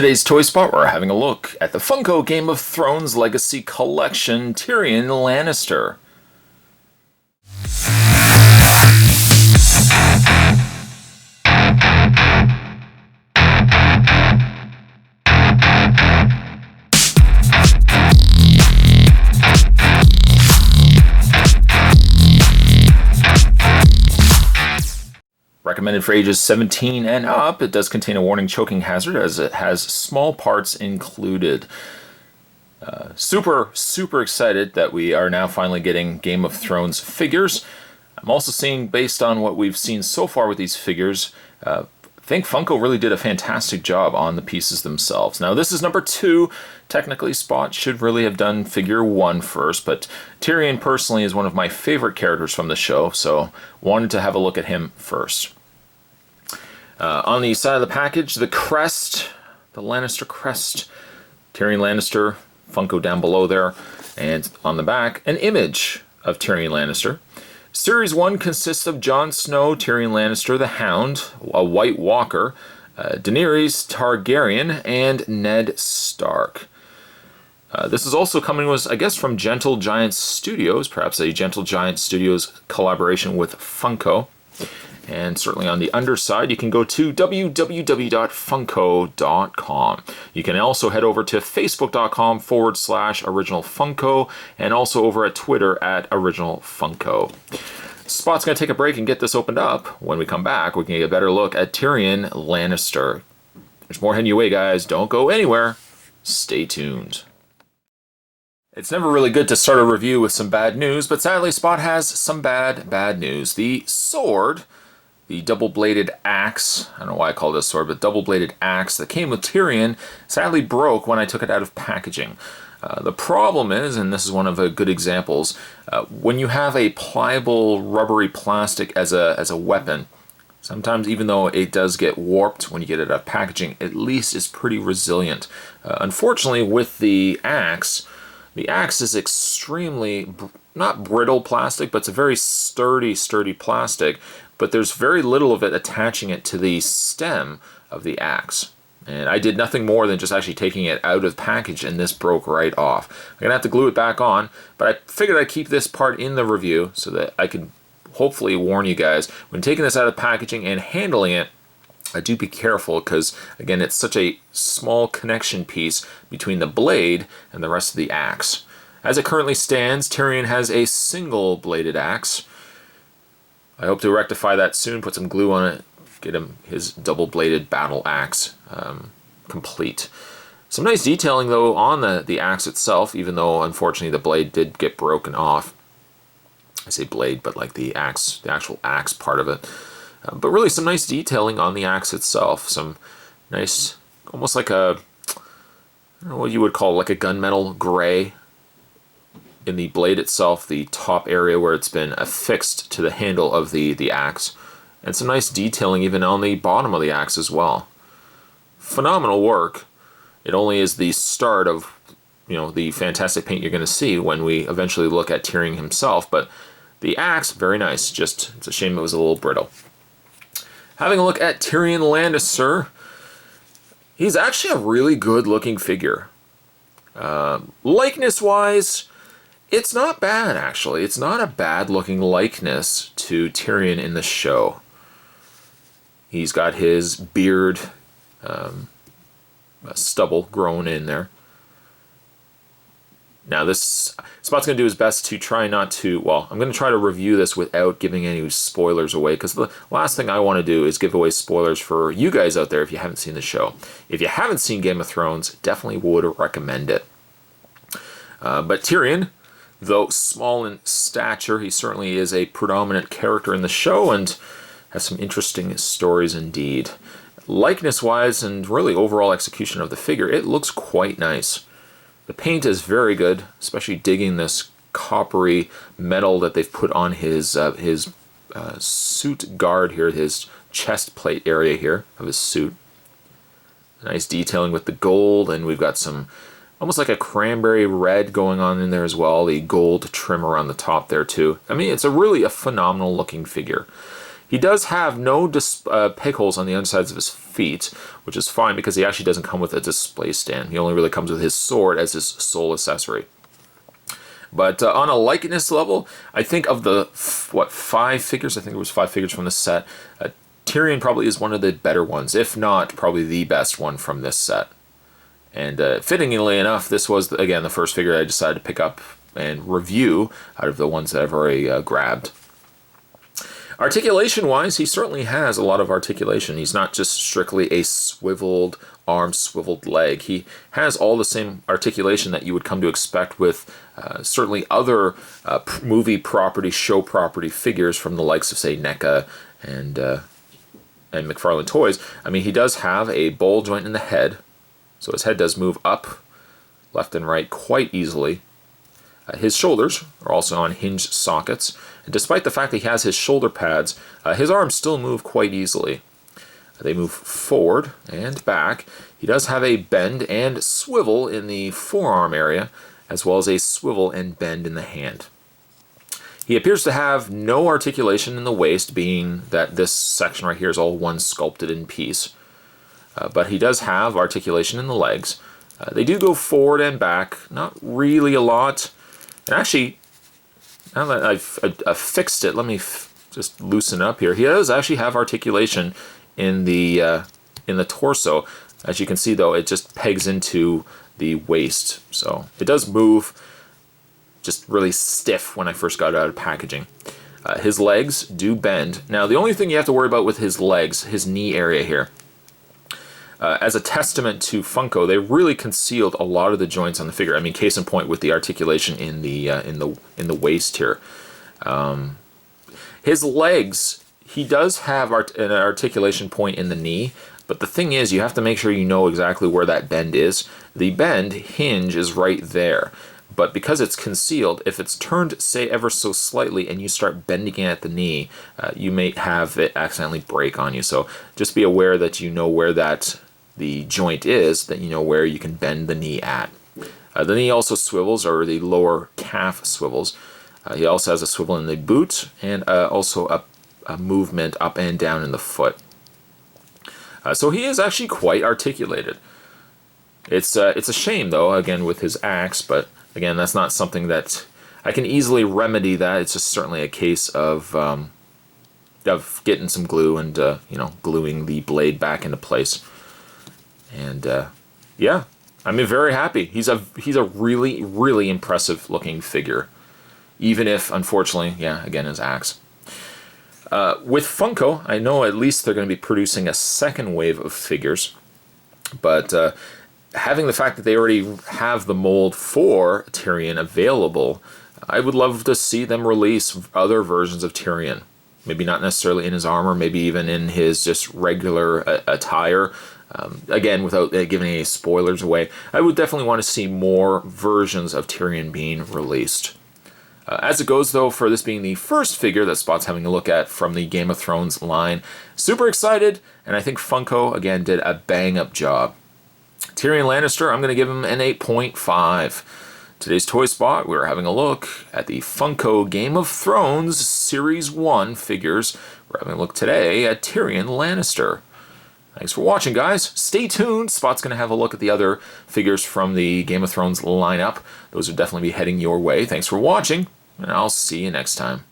today's Toy Spot, we're having a look at the Funko Game of Thrones Legacy Collection, Tyrion Lannister. Recommended for ages 17 and up. It does contain a warning choking hazard as it has small parts included. Super excited that we are now finally getting Game of Thrones figures. I'm also seeing, based on what we've seen so far with these figures, I think Funko really did a fantastic job on the pieces themselves. Now this is number 2. Technically Spot should really have done figure 1 first, but Tyrion personally is one of my favorite characters from the show, so wanted to have a look at him first. On the side of the package, the crest, the Lannister crest, Tyrion Lannister, Funko down below there, and on the back, an image of Tyrion Lannister. Series 1 consists of Jon Snow, Tyrion Lannister, the Hound, a White Walker, Daenerys Targaryen, and Ned Stark. This is also coming, I guess, from Gentle Giant Studios, perhaps a Gentle Giant Studios collaboration with Funko. And certainly on the underside, you can go to www.funko.com. You can also head over to facebook.com/originalfunko and also over at Twitter @originalfunko. Spot's going to take a break and get this opened up. When we come back, we can get a better look at Tyrion Lannister. There's more heading your way, guys. Don't go anywhere. Stay tuned. It's never really good to start a review with some bad news, but sadly Spot has some bad news. The sword, the double-bladed axe, I don't know why I call it a sword, but double-bladed axe that came with Tyrion sadly broke when I took it out of packaging. The problem is, and this is one of the good examples, when you have a pliable rubbery plastic as a weapon, sometimes even though it does get warped when you get it out of packaging, at least it's pretty resilient. Unfortunately with the axe is extremely, not brittle plastic, but it's a very sturdy plastic, but there's very little of it attaching it to the stem of the axe. And I did nothing more than just actually taking it out of package, and this broke right off. I'm going to have to glue it back on, but I figured I'd keep this part in the review so that I could hopefully warn you guys, when taking this out of packaging and handling it, do be careful because, again, it's such a small connection piece between the blade and the rest of the axe. As it currently stands, Tyrion has a single-bladed axe. I hope to rectify that soon, put some glue on it, get him his double-bladed battle axe complete. Some nice detailing, though, on the axe itself, even though, unfortunately, the blade did get broken off. I say blade, but like the axe, the actual axe part of it. But really some nice detailing on the axe itself. Some nice, almost like a, I don't know what you would call like a gunmetal gray in the blade itself, the top area where it's been affixed to the handle of the axe. And some nice detailing even on the bottom of the axe as well. Phenomenal work. It only is the start of, you know, the fantastic paint you're going to see when we eventually look at Tyrion himself. But the axe, very nice. Just, it's a shame it was a little brittle. Having a look at Tyrion Lannister, he's actually a really good looking figure. Likeness-wise, it's not bad actually. It's not a bad looking likeness to Tyrion in the show. He's got his beard, stubble growing in there. Now this, Spot's going to do his best to try not to, well, I'm going to try to review this without giving any spoilers away, because the last thing I want to do is give away spoilers for you guys out there if you haven't seen the show. If you haven't seen Game of Thrones, definitely would recommend it. But Tyrion, though small in stature, he certainly is a predominant character in the show and has some interesting stories indeed. Likeness-wise and really overall execution of the figure, it looks quite nice. The paint is very good, especially digging this coppery metal that they've put on his suit guard here, his chest plate area here of his suit. Nice detailing with the gold, and we've got some almost like a cranberry red going on in there as well, the gold trim around the top there too. I mean, it's a really phenomenal looking figure. He does have no peg holes on the undersides of his feet, which is fine because he actually doesn't come with a display stand. He only really comes with his sword as his sole accessory. But on a likeness level, I think of the, 5 figures? I think it was 5 figures from the set. Tyrion probably is one of the better ones, if not probably the best one from this set. And fittingly enough, this was, again, the first figure I decided to pick up and review out of the ones that I've already grabbed. Articulation-wise, he certainly has a lot of articulation. He's not just strictly a swiveled arm, swiveled leg. He has all the same articulation that you would come to expect with certainly other movie property, show property figures from the likes of, say, NECA and McFarlane Toys. I mean, he does have a ball joint in the head, so his head does move up, left and right quite easily. His shoulders are also on hinge sockets, and despite the fact that he has his shoulder pads, his arms still move quite easily. They move forward and back. He does have a bend and swivel in the forearm area, as well as a swivel and bend in the hand. He appears to have no articulation in the waist, being that this section right here is all one sculpted in piece. But he does have articulation in the legs. They do go forward and back, not really a lot. And actually, now that I've fixed it, let me just loosen up here. He does actually have articulation in the torso. As you can see, though, it just pegs into the waist. So it does move just really stiff when I first got it out of packaging. His legs do bend. Now, the only thing you have to worry about with his legs, his knee area here, as a testament to Funko, they really concealed a lot of the joints on the figure. I mean, case in point with the articulation in the waist here. His legs, he does have an articulation point in the knee, but the thing is, you have to make sure you know exactly where that bend is. The bend hinge is right there, but because it's concealed, if it's turned, say, ever so slightly and you start bending it at the knee, you may have it accidentally break on you. So just be aware that you know where the joint is, that you know where you can bend the knee at. The knee also swivels, or the lower calf swivels. He also has a swivel in the boot, and also a movement up and down in the foot. So he is actually quite articulated. It's a shame, though, again, with his axe, but again, that's not something that I can easily remedy. That it's just certainly a case of getting some glue and gluing the blade back into place. And yeah, I'm very happy. He's a really, really impressive looking figure, even if, unfortunately, yeah, again, his axe. With Funko, I know at least they're going to be producing a second wave of figures, but having the fact that they already have the mold for Tyrion available, I would love to see them release other versions of Tyrion. Maybe not necessarily in his armor, maybe even in his just regular attire. Again, without giving any spoilers away, I would definitely want to see more versions of Tyrion being released. As it goes, though, for this being the first figure that Spot's having a look at from the Game of Thrones line, super excited, and I think Funko, again, did a bang-up job. Tyrion Lannister, I'm going to give him an 8.5. Today's Toy Spot, we're having a look at the Funko Game of Thrones Series 1 figures. We're having a look today at Tyrion Lannister. Thanks for watching, guys. Stay tuned. Spot's going to have a look at the other figures from the Game of Thrones lineup. Those will definitely be heading your way. Thanks for watching, and I'll see you next time.